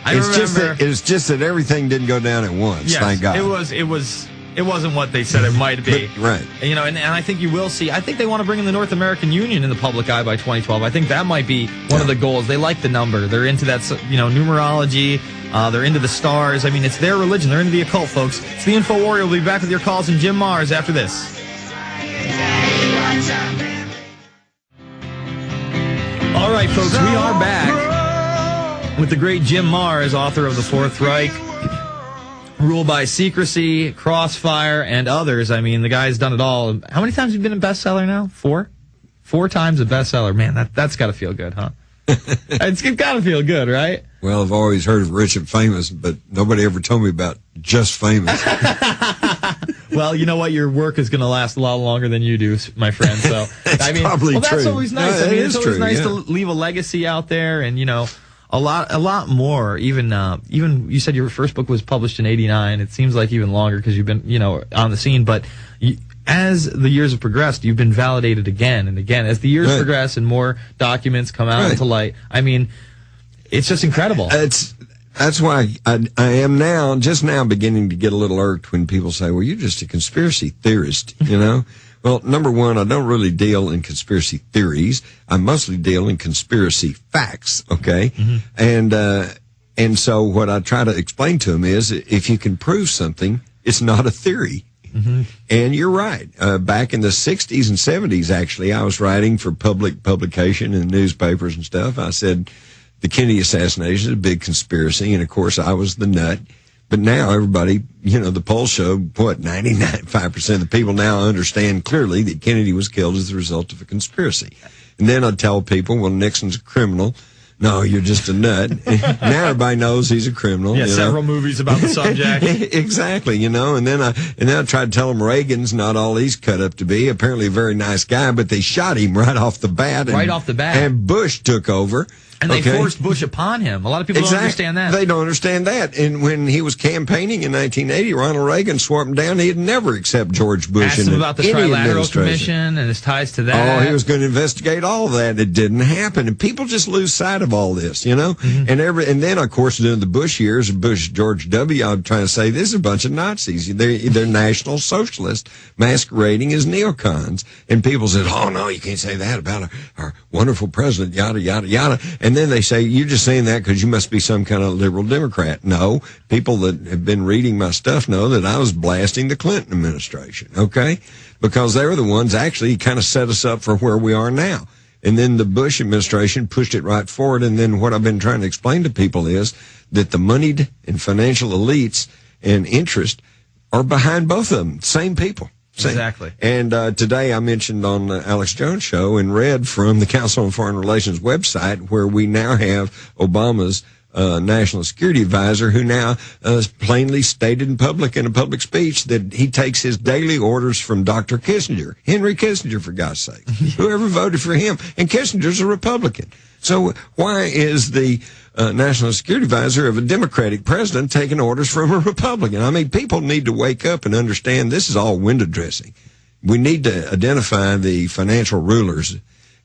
It's just that everything didn't go down at once. Yes, thank God. It wasn't what they said it might be. Right. You know, and I think you will see. I think they want to bring in the North American Union in the public eye by 2012. I think that might be one of the goals. They like the number. They're into that, numerology. They're into the stars. I mean, it's their religion. They're into the occult, folks. It's the InfoWarrior. We'll be back with your calls and Jim Mars after this. All right, folks, we are back with the great Jim Mars, author of The Fourth Reich, Rule by Secrecy, Crossfire, and others. I mean, the guy's done it all. How many times have you been a bestseller now? 4? 4 times a bestseller. Man, that's got to feel good, huh? It's got to feel good, right? Well, I've always heard of Rich and Famous, but nobody ever told me about Just Famous. Well, you know what? Your work is going to last a lot longer than you do, my friend. So, probably that's true. Always nice. No, it's always nice to leave a legacy out there, and a lot more. Even you said your first book was published in '89. It seems like even longer because you've been on the scene. But as the years have progressed, you've been validated again and again. As the years progress and more documents come out into light, I mean, it's just incredible. That's why I am just now beginning to get a little irked when people say, well, you're just a conspiracy theorist, Well, number one, I don't really deal in conspiracy theories. I mostly deal in conspiracy facts, okay? Mm-hmm. And so what I try to explain to them is if you can prove something, it's not a theory. Mm-hmm. And you're right. Back in the 60s and 70s, actually, I was writing for public publication in newspapers and stuff. I said, the Kennedy assassination is a big conspiracy, and of course I was the nut. But now everybody, the polls show, 99.5% of the people now understand clearly that Kennedy was killed as a result of a conspiracy. And then I tell people, well, Nixon's a criminal. No, you're just a nut. Now everybody knows he's a criminal. Yeah, several movies about the subject. Exactly, And then I tried to tell them Reagan's not all he's cut up to be. Apparently a very nice guy, but they shot him right off the bat. And Bush took over. And they forced Bush upon him. A lot of people don't understand that. They don't understand that. And when he was campaigning in 1980, Ronald Reagan swore him down. He'd never accept George Bush. Asked him about the Trilateral Commission and his ties to that. Oh, he was going to investigate all of that. It didn't happen. And people just lose sight of all this, Mm-hmm. And then, of course, during the Bush years, George W., I'm trying to say, this is a bunch of Nazis. They're national socialists masquerading as neocons. And people said, oh, no, you can't say that about our wonderful president, yada, yada, yada. And then they say, you're just saying that because you must be some kind of liberal Democrat. No, people that have been reading my stuff know that I was blasting the Clinton administration, okay? Because they were the ones actually kind of set us up for where we are now. And then the Bush administration pushed it right forward. And then what I've been trying to explain to people is that the moneyed and financial elites and interest are behind both of them, same people. Exactly. And today I mentioned on Alex Jones' show and read from the Council on Foreign Relations website where we now have Obama's national security advisor who now plainly stated in public in a public speech that he takes his daily orders from Dr. Kissinger, Henry Kissinger, for God's sake, whoever voted for him. And Kissinger's a Republican. So why is the national security advisor of a Democratic president taking orders from a Republican? I mean, people need to wake up and understand this is all window dressing. We need to identify the financial rulers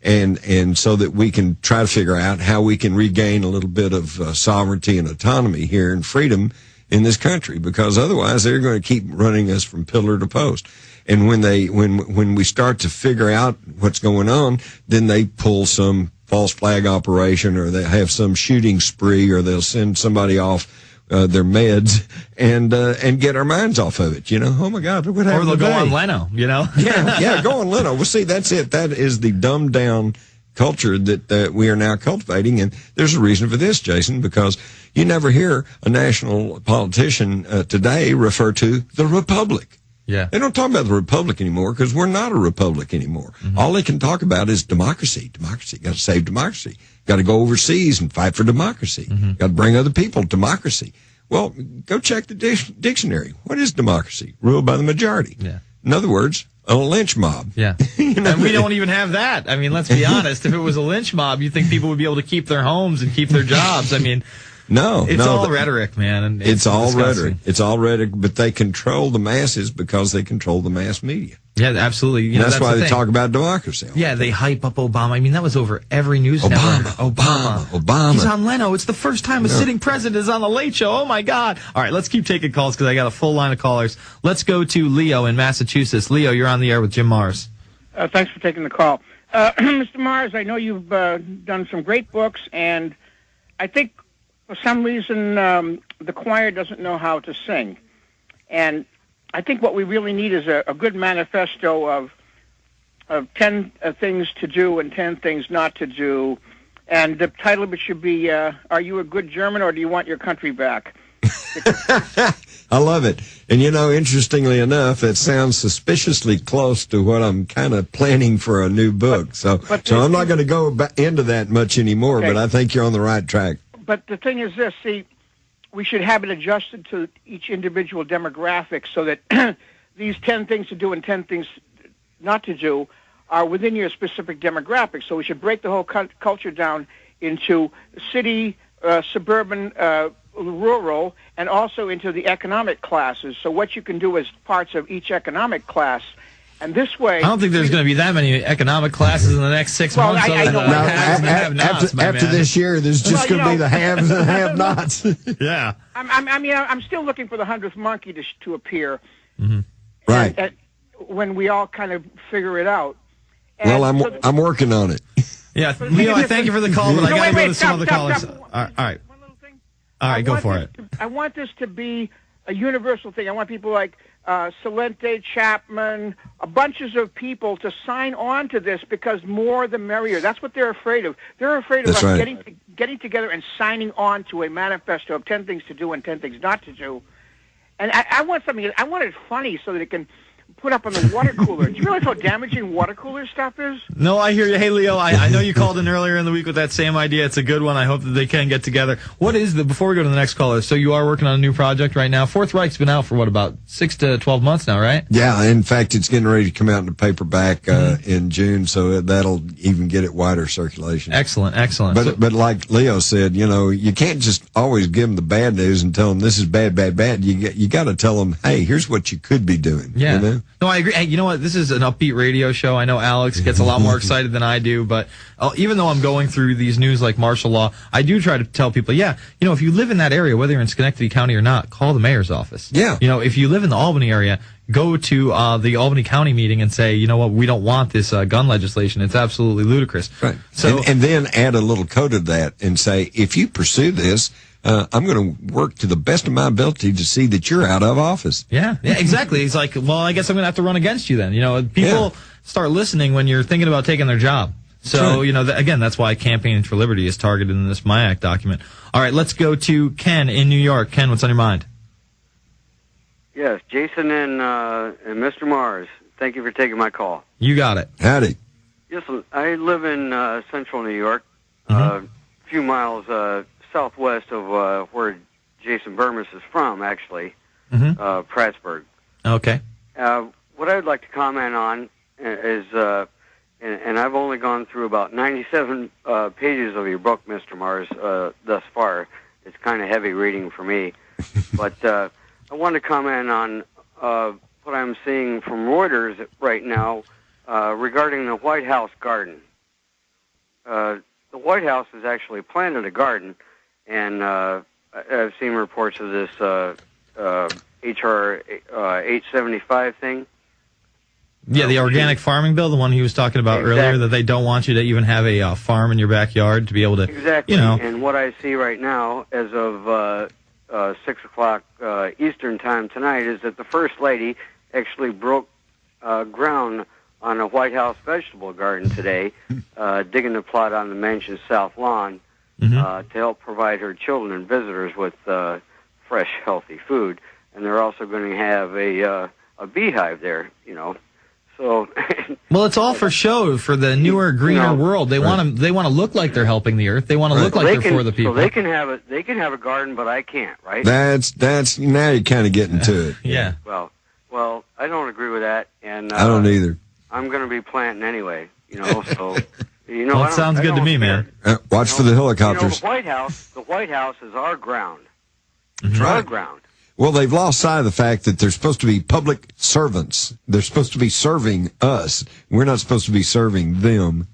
and so that we can try to figure out how we can regain a little bit of sovereignty and autonomy here and freedom in this country, because otherwise they're going to keep running us from pillar to post. And when we start to figure out what's going on, then they pull some false flag operation, or they have some shooting spree, or they'll send somebody off their meds and get our minds off of it. Oh my God, what happened? Or they'll go on Leno, Yeah, go on Leno. Well, see, that's it. That is the dumbed down culture that we are now cultivating, and there's a reason for this, Jason, because you never hear a national politician today refer to the Republic. Yeah. They don't talk about the Republic anymore because we're not a republic anymore. Mm-hmm. All they can talk about is democracy. Democracy. Got to save democracy. Got to go overseas and fight for democracy. Mm-hmm. Got to bring other people democracy. Well, go check the dictionary. What is democracy? Ruled by the majority. Yeah. In other words, a lynch mob. Yeah. And we don't even have that. I mean, let's be honest. If it was a lynch mob, you think people would be able to keep their homes and keep their jobs. I mean, it's all rhetoric, man. And it's all disgusting. Rhetoric. It's all rhetoric, but they control the masses because they control the mass media. Yeah, absolutely. You know, that's why the they thing. talk about democracy. Yeah, they hype up Obama. I mean, that was over every news network. Obama. He's on Leno. It's the first time a sitting president is on the Late Show. Oh, my God. All right, let's keep taking calls because I got a full line of callers. Let's go to Leo in Massachusetts. Leo, you're on the air with Jim Mars. Thanks for taking the call. Mr. Mars, I know you've done some great books, and I think for some reason the choir doesn't know how to sing. And I think what we really need is a good manifesto of 10 things to do and 10 things not to do. And the title of it should be, Are You a Good German or Do You Want Your Country Back? I love it. And, you know, interestingly enough, it sounds suspiciously close to what I'm kind of planning for a new book. So I'm not going to go into that much anymore, okay. But I think you're on the right track. But the thing is this, see, we should have it adjusted to each individual demographic so that these 10 things to do and 10 things not to do are within your specific demographic. So we should break the whole culture down into city, suburban, rural, and also into the economic classes. So what you can do is parts of each economic class. And this way... I don't think there's going to be that many economic classes in the next 6 months. After this year, there's just going to be the haves and have-nots. Yeah. I'm still looking for the 100th monkey to appear. Mm-hmm. Right. And when we all kind of figure it out. And well, I'm working on it. Yeah, Leo, I thank you for the call, but I got to go to some other callers. All right. One little thing. All right, go for it. I want this to be a universal thing. I want people like Salente, Chapman, bunches of people to sign on to this because more the merrier. That's what they're afraid of. They're afraid of us getting together and signing on to a manifesto of 10 things to do and 10 things not to do. And I want something. I want it funny so that it can put up on the water cooler. Do you realize how damaging water cooler stuff is? No, I hear you. Hey, Leo, I know you called in earlier in the week with that same idea. It's a good one. I hope that they can get together. Before we go to the next caller, so you are working on a new project right now. Fourth Reich's been out for, about 6 to 12 months now, right? Yeah, in fact, it's getting ready to come out in the paperback in June, so that'll even get it wider circulation. Excellent. But like Leo said, you know, you can't just always give them the bad news and tell them this is bad, bad, bad. You got to tell them, hey, here's what you could be doing. Yeah. You know? No, I agree. Hey, you know what? This is an upbeat radio show. I know Alex gets a lot more excited than I do, but even though I'm going through these news like martial law, I do try to tell people, if you live in that area, whether you're in Schenectady County or not, call the mayor's office. Yeah. If you live in the Albany area, go to the Albany County meeting and say, you know what, we don't want this gun legislation. It's absolutely ludicrous. Right. So, and then add a little code to that and say, if you pursue this, I'm going to work to the best of my ability to see that you're out of office. Yeah, exactly. He's like, well, I guess I'm going to have to run against you then. People start listening when you're thinking about taking their job. So, again, that's why Campaigning for Liberty is targeted in this MyAct document. All right, let's go to Ken in New York. Ken, what's on your mind? Yes, Jason and Mr. Mars, thank you for taking my call. You got it. Howdy. Yes, I live in central New York, a few miles southwest of where Jason Bermas is from, actually, Prattsburgh. Okay. What I would like to comment on is, and I've only gone through about 97 pages of your book, Mr. Mars, thus far. It's kind of heavy reading for me. But I want to comment on what I'm seeing from Reuters right now regarding the White House garden. The White House has actually planted a garden, and I've seen reports of this H.R. 875 thing. Yeah, the organic farming bill, the one he was talking about earlier, that they don't want you to even have a farm in your backyard to be able to, Exactly. And what I see right now, as of 6 o'clock Eastern time tonight, is that the First Lady actually broke ground on a White House vegetable garden today, digging a plot on the mansion's south lawn to help provide her children and visitors with fresh, healthy food. And they're also going to have a beehive there, So, well, it's all for show, for the newer, greener world. They want to look like they're helping the earth. They want to look like they're for the people. So they can have a garden, but I can't, right? That's now you're kind of getting to it. Yeah. Well, I don't agree with that, and I don't either. I'm going to be planting anyway, So, well, it sounds good to me, man. Watch for the helicopters. The White House is our ground. That's our right. ground. Well, they've lost sight of the fact that they're supposed to be public servants. They're supposed to be serving us. We're not supposed to be serving them.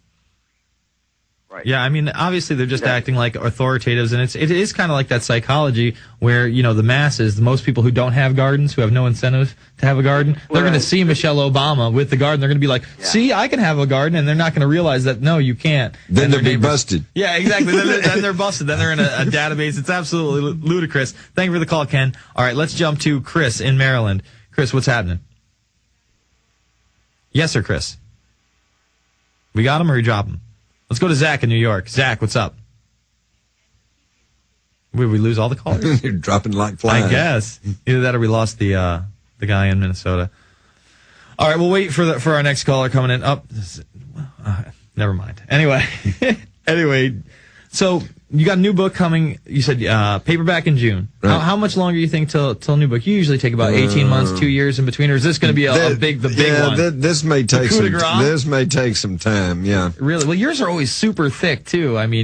Right. Yeah, I mean, obviously they're just acting like authoritatives, and it is kind of like that psychology where, you know, the masses, most people who don't have gardens, who have no incentive to have a garden, they're going to see Michelle Obama with the garden. They're going to be like, see, I can have a garden, and they're not going to realize that, no, you can't. Then they'll be busted. Yeah, exactly. then they're busted. Then they're in a database. It's absolutely ludicrous. Thank you for the call, Ken. All right, let's jump to Chris in Maryland. Chris, what's happening? Yes, sir, Chris. We got him or we drop him? Let's go to Zach in New York. Zach, what's up? Did we lose all the callers? You're dropping like flies. I guess. Either that or we lost the guy in Minnesota. All right, we'll wait for our next caller coming in. Never mind. Anyway, so you got a new book coming. You said paperback in June. Right. How much longer do you think till new book? You usually take about 18 months, 2 years in between, or is this going to be the big one? This may take some time. Yeah. Really? Well, yours are always super thick too. I mean.